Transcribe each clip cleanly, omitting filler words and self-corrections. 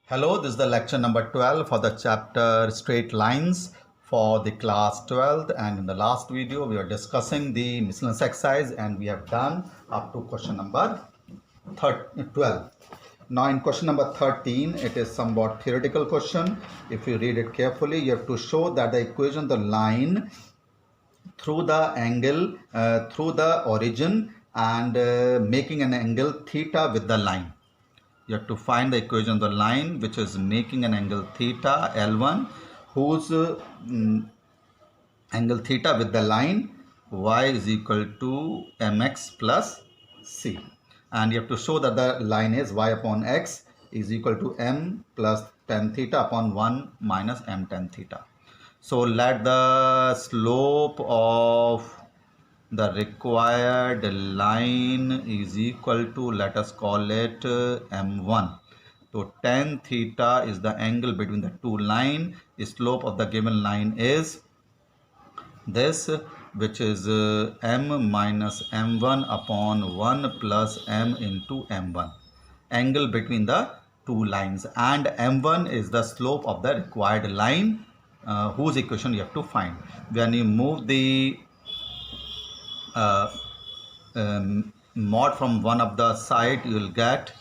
Hello, this is the lecture number 12 for the chapter Straight Lines for the class 12th, and in the last video we are discussing the miscellaneous exercise and we have done up to question number 12. Now in question number 13 it is somewhat theoretical question. If you read it carefully, you have to show that the equation, the line through the angle through the origin and making an angle theta with the line. You have to find the equation of the line which is making an angle theta L1 whose angle theta with the line y is equal to mx plus c, and you have to show that the line is y upon x is equal to m plus tan theta upon 1 minus m tan theta. So let the slope of the required line is equal to, let us call it m1. So tan theta is the angle between the two lines. The slope of the given line is this, which is m minus m1 upon 1 plus m into m1, angle between the two lines, and m1 is the slope of the required line whose equation you have to find. When you move the mod from one of the side, you will get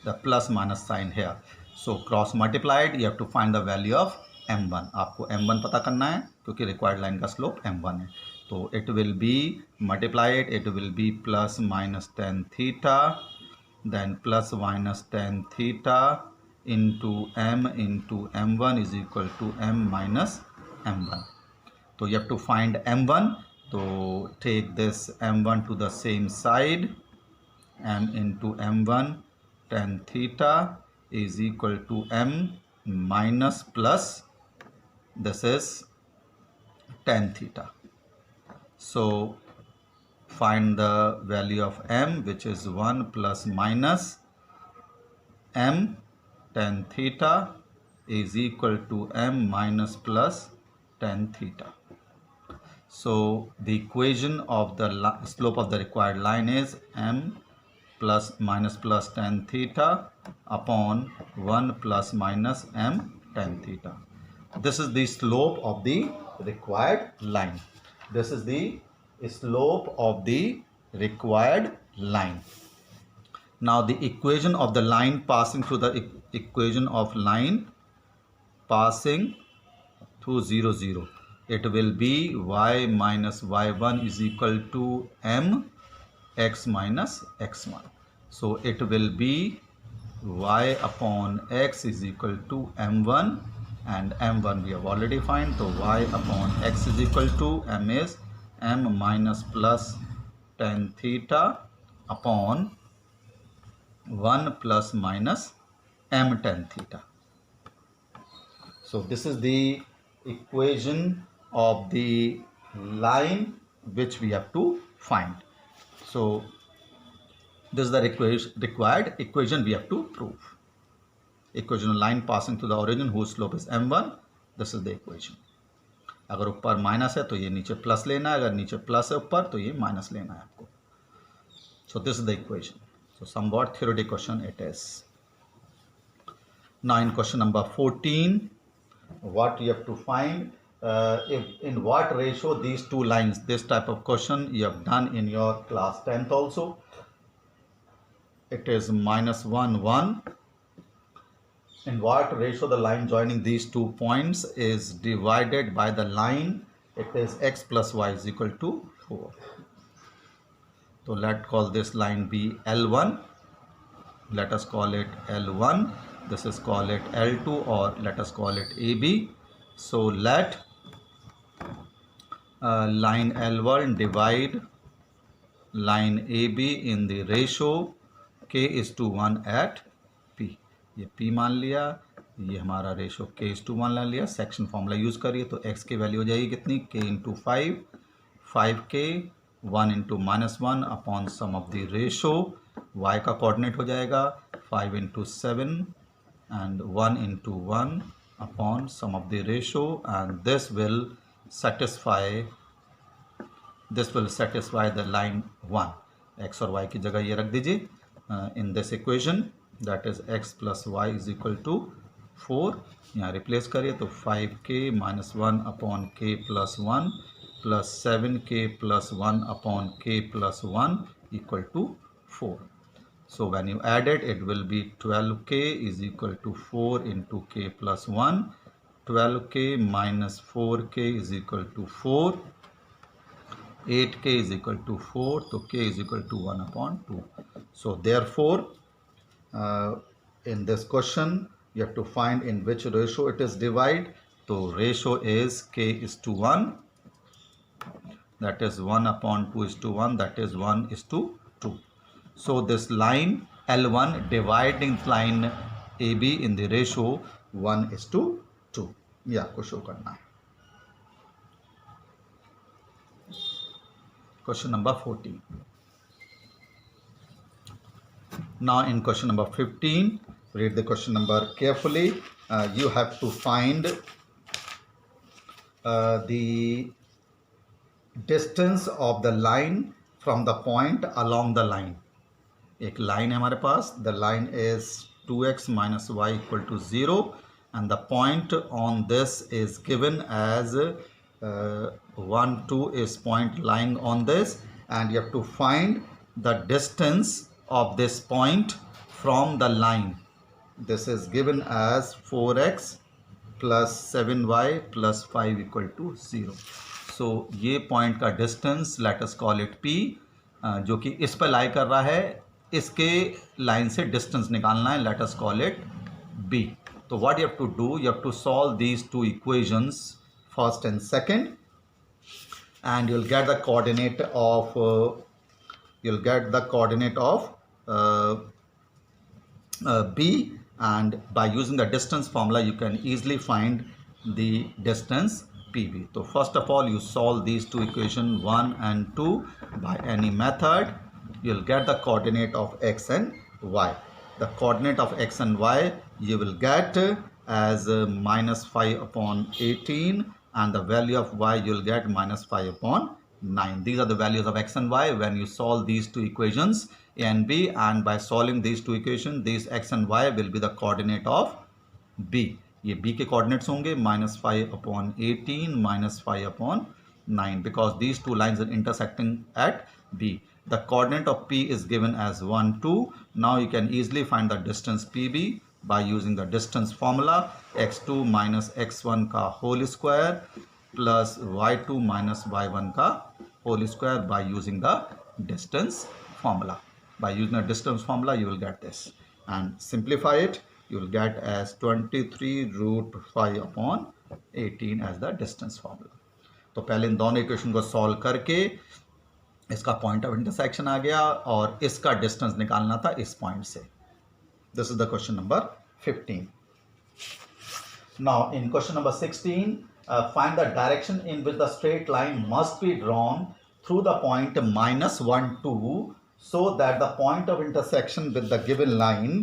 the plus minus sign here. So cross multiplied, you have to find the value of m1. आपको m1 पता करना है क्योंकि required line का slope m1 है. तो it will be multiplied, it will be plus minus tan theta, then plus minus tan theta into m into m1 is equal to m minus m1. So you have to find m1. So take this m1 to the same side, m into m1 tan theta is equal to m minus plus, this is tan theta. So find the value of m, which is 1 plus minus m tan theta is equal to m minus plus tan theta. So the equation of the slope of the required line is m plus minus plus tan theta upon 1 plus minus m tan theta. This is the slope of the required line. This is the slope of the required line. Now the equation of the line passing through the equation of line passing through 0, 0. It will be y minus y1 is equal to m x minus x1. So it will be y upon x is equal to m1, and m1 we have already found. So y upon x is equal to m is m minus plus tan theta upon 1 plus minus m tan theta. So this is the equation of the line which we have to find. So this is the required equation we have to prove. Equation of line passing through the origin whose slope is m1. This is the equation. अगर ऊपर minus है तो ये नीचे plus लेना है, अगर नीचे प्लस है ऊपर तो ये माइनस लेना है आपको. So this is the equation. So somewhat theoretical question it is. Now in question number 14, what you have to find, if in what ratio these two lines, this type of question you have done in your class 10th also. It is minus 1, 1. In what ratio the line joining these 2 points is divided by the line, it is x plus y is equal to 4. So let's call this line be L1. Let us call it L1. This is call it L2, or let us call it AB. So let line L1 divide line AB in the ratio k is to 1 at P. ये P मान लिया, ये हमारा ratio k is to 1 ला लिया. Section formula use करिए तो x की value हो जाएगी कितनी, k into 5, 5k 1 into minus 1 upon sum of the ratio. y का कोऑर्डिनेट हो जाएगा 5 into 7 and 1 into 1 upon sum of the ratio, and this will satisfy the line 1. x और y की जगह ये रख दीजिए in this equation, that is x plus y is equal to 4, यहाँ रिप्लेस करिए तो 5k minus 1 upon k plus 1 plus 7k plus 1 upon k plus 1 equal to 4. So when you add it, it will be 12k is equal to 4 into k plus 1. 12k minus 4k is equal to 4. 8k is equal to 4. So k is equal to 1 upon 2. So therefore, in this question, you have to find in which ratio it is divided. So ratio is k is to 1. That is 1 upon 2 is to 1. That is 1 is to 2. So this line L1 dividing line AB in the ratio 1 is to 2. ये आपको show करना है. Question number 14. Now in question number 15, read the question number carefully. You have to find the distance of the line from the point along the line. एक line है हमारे पास. The line is 2x minus y equal to 0 and the point on this is given as 1, 2 is point lying on this, and you have to find the distance of this point from the line. This is given as 4x plus 7y plus 5 equal to 0. So ये point का distance let us call it p, जो कि इस पर लाई कर रहा है. इसके लाइन से डिस्टेंस निकालना है. Let us call it b. तो what you have to do, you have to solve these two equations first and second, and you will get the coordinate of b, and by using the distance formula you can easily find the distance pb. So first of all you solve these two equations 1 and 2 by any method. You'll get the coordinate of x and y. The coordinate of x and y you will get as minus 5 upon 18, and the value of y you'll get minus 5 upon 9. These are the values of x and y when you solve these two equations a and b, and by solving these two equations these x and y will be the coordinate of b. ये b के coordinates होंगे minus 5 upon 18 minus 5 upon 9, because these two lines are intersecting at b. The coordinate of p is given as 1, 2. Now you can easily find the distance pb by using the distance formula. x2 minus x1 का whole square plus y2 minus y1 का whole square by using the distance formula. By using the distance formula you will get this, and simplify it. You will get as 23 root 5 upon 18 as the distance formula. तो पहले इन दोनों equation को solve करके इसका point of intersection आ गया और इसका distance निकालना था इस पॉइंट से. This is the question number 15. Now in question number 16, find the direction in which the straight line must be drawn through the point -1, 2 so that the point of intersection with the given line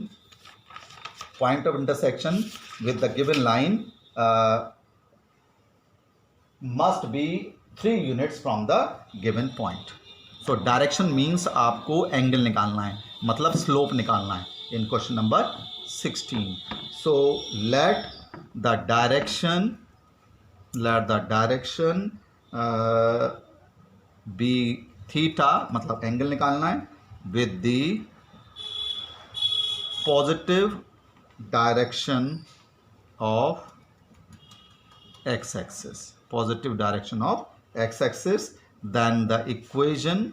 must be 3 units from the given point. So direction means आपको angle निकालना है, मतलब slope निकालना है in question number 16. So let the direction be theta, मतलब angle निकालना है, with the positive direction of x-axis. Positive direction of x-axis. Then the equation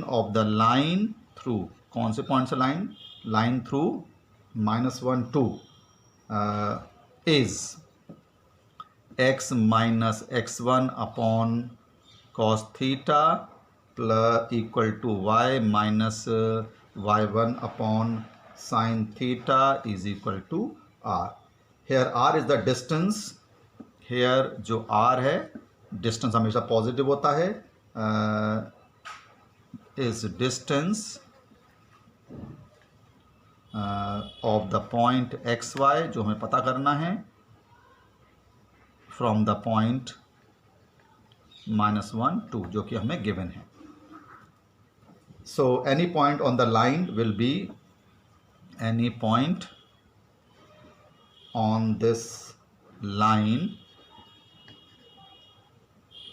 of the line through, कौन से पॉइंट से line through -1, 2 is x minus x1 upon cos theta plus equal to y minus y1 upon sin theta is equal to r. Here r is the distance. Here जो r है, distance हमेशा positive होता है, is distance of the point x y जो हमें पता करना है फ्रॉम द पॉइंट -1, 2 जो कि हमें गिवन है. So any point on the line will be any point on this line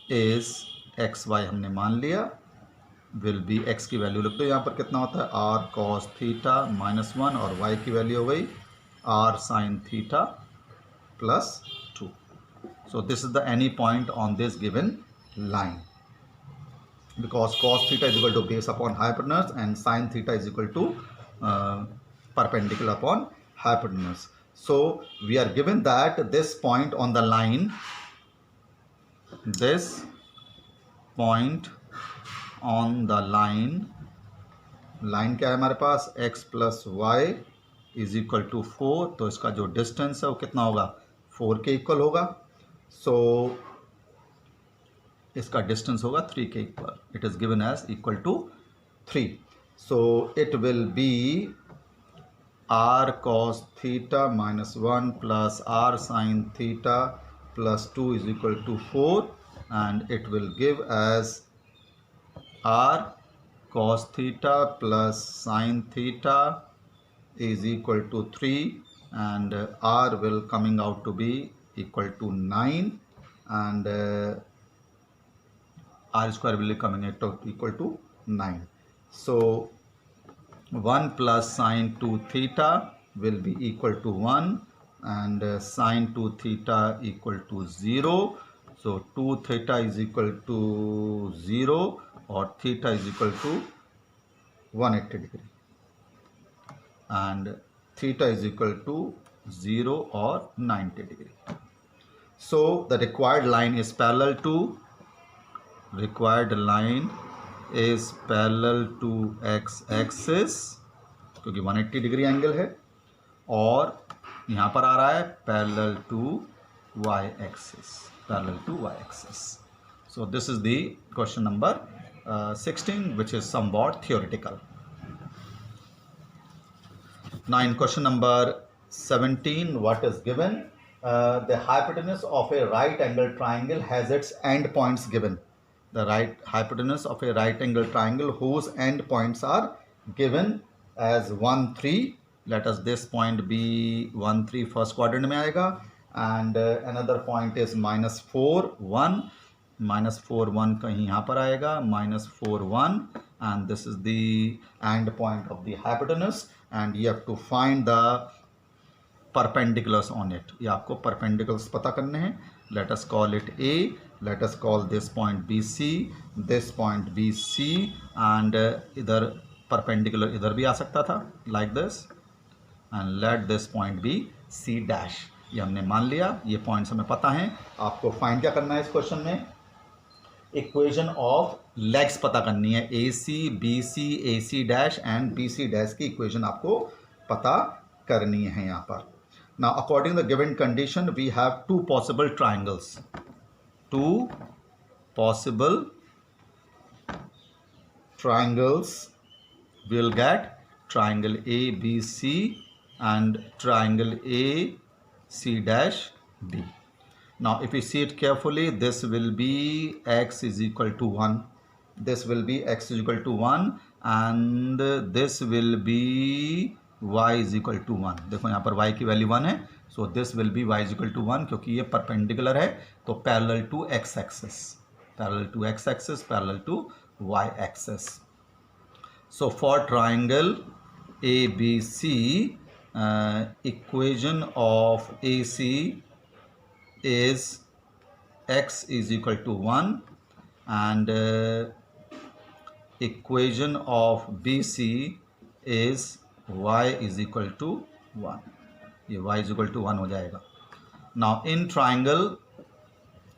is xy हमने मान लिया, विल बी x की वैल्यू लिख दो यहाँ पर कितना होता है r cos थीटा -1 और y की वैल्यू हो गई r sin theta +2. So this is the any point on this given line, because cos theta is equal to base upon hypotenuse and sin theta is equal to perpendicular upon hypotenuse. So we are given that this point on the line, this point on the line क्या है हमारे पास x plus y is equal to 4, तो इसका जो distance है वो कितना होगा 4 के इक्वल होगा. सो इसका डिस्टेंस होगा 3 के equal. It is given as equal to 3. So it will be r cos theta -1 plus r sin theta +2 is equal to 4, and it will give as r cos theta plus sin theta is equal to 3, and r will coming out to be equal to 9, and r square will be coming out to equal to 9. So 1 plus sin 2 theta will be equal to 1, and sin 2 theta equal to 0. So 2 theta is equal to 0 or theta is equal to 180 degree, and theta is equal to 0 or 90 degree. So the required line is parallel to x axis, क्योंकि 180 degree angle है, और यहाँ पर आ रहा है parallel to y axis. So this is the question number 16, which is somewhat theoretical. Now in question number 17, what is given? The hypotenuse of a right angle triangle has its end points given. The hypotenuse of a right angle triangle whose end points are given as 1 3. Let us this point be 1 3 first quadrant में आएगा, and another point is -4 1. -4 1 कहीं यहाँ पर आएगा, -4 1, and this is the end point of the hypotenuse, and you have to find the perpendiculars on it. ये आपको perpendiculars पता करने हैं. Let us call it A. Let us call this point BC, this point BC, and इधर perpendicular इधर भी आ सकता था like this, and let this point be C dash. ये हमने मान लिया, ये पॉइंट्स हमें पता हैं. आपको फाइंड क्या करना है इस क्वेश्चन में? इक्वेशन ऑफ लेग्स पता करनी है. AC, BC, AC dash and BC dash की इक्वेशन आपको पता करनी है यहाँ पर. Now according to the given condition we have two possible triangles. Two possible triangles. We will get triangle ABC and triangle AC dash D. Now if we see it carefully, this will be x is equal to 1. This will be x is equal to 1, and this will be y is equal to 1. देखो यहाँ पर y की value 1 है, so this will be y is equal to 1, क्योंकि ये perpendicular है, तो parallel to x axis, parallel to y axis. So for triangle ABC, equation of AC is x is equal to 1, and equation of BC is y is equal to 1. ये y is equal to 1 हो जाएगा. Now in triangle,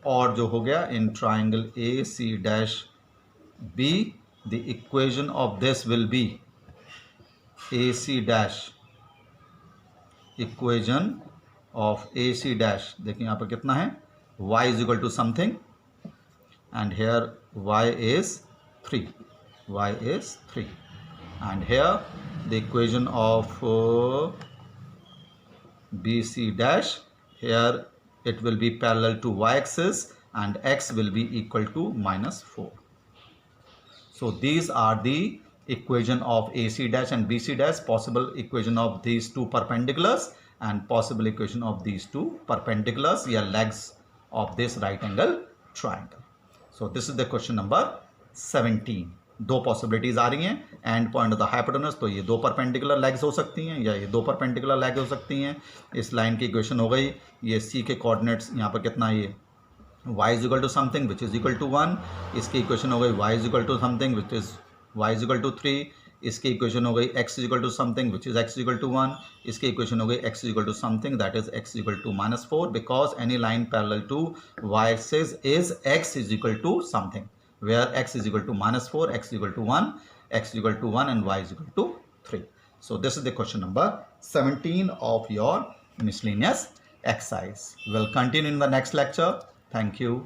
और जो हो गया in triangle AC dash B, the equation of this will be AC dash, equation of AC dash. देखिए यहाँ पर कितना है, y is equal to something, and here y is 3, and here the equation of BC dash, here it will be parallel to y axis, and x will be equal to -4. So these are the equation of AC dash and BC dash, possible equation of these two perpendiculars, and possible equation of these two perpendiculars या legs of this right angle triangle. So this is the question number 17. दो possibilities आ रही हैं. And point of the hypotenuse, तो ये दो perpendicular legs हो सकती हैं या ये दो परपेंडिकुलर लेग हो सकती हैं. इस लाइन की इक्वेशन हो गई. ये सी के कोऑर्डिनेट्स यहाँ पर कितना, ये y is equal to something which is equal to 1. इसकी इक्वेशन हो गई y is equal to something which is y is equal to 3. इसकी इक्वेशन हो गई x is equal to something which is x is equal to 1. इसकी equation हो गई x is equal to something that is x is equal to -4 because any line parallel to y axis is x is equal to something where x is equal to -4, x is equal to 1, x is equal to 1 and y is equal to 3. So this is the question number 17 of your miscellaneous exercise. We'll continue in the next lecture. Thank you.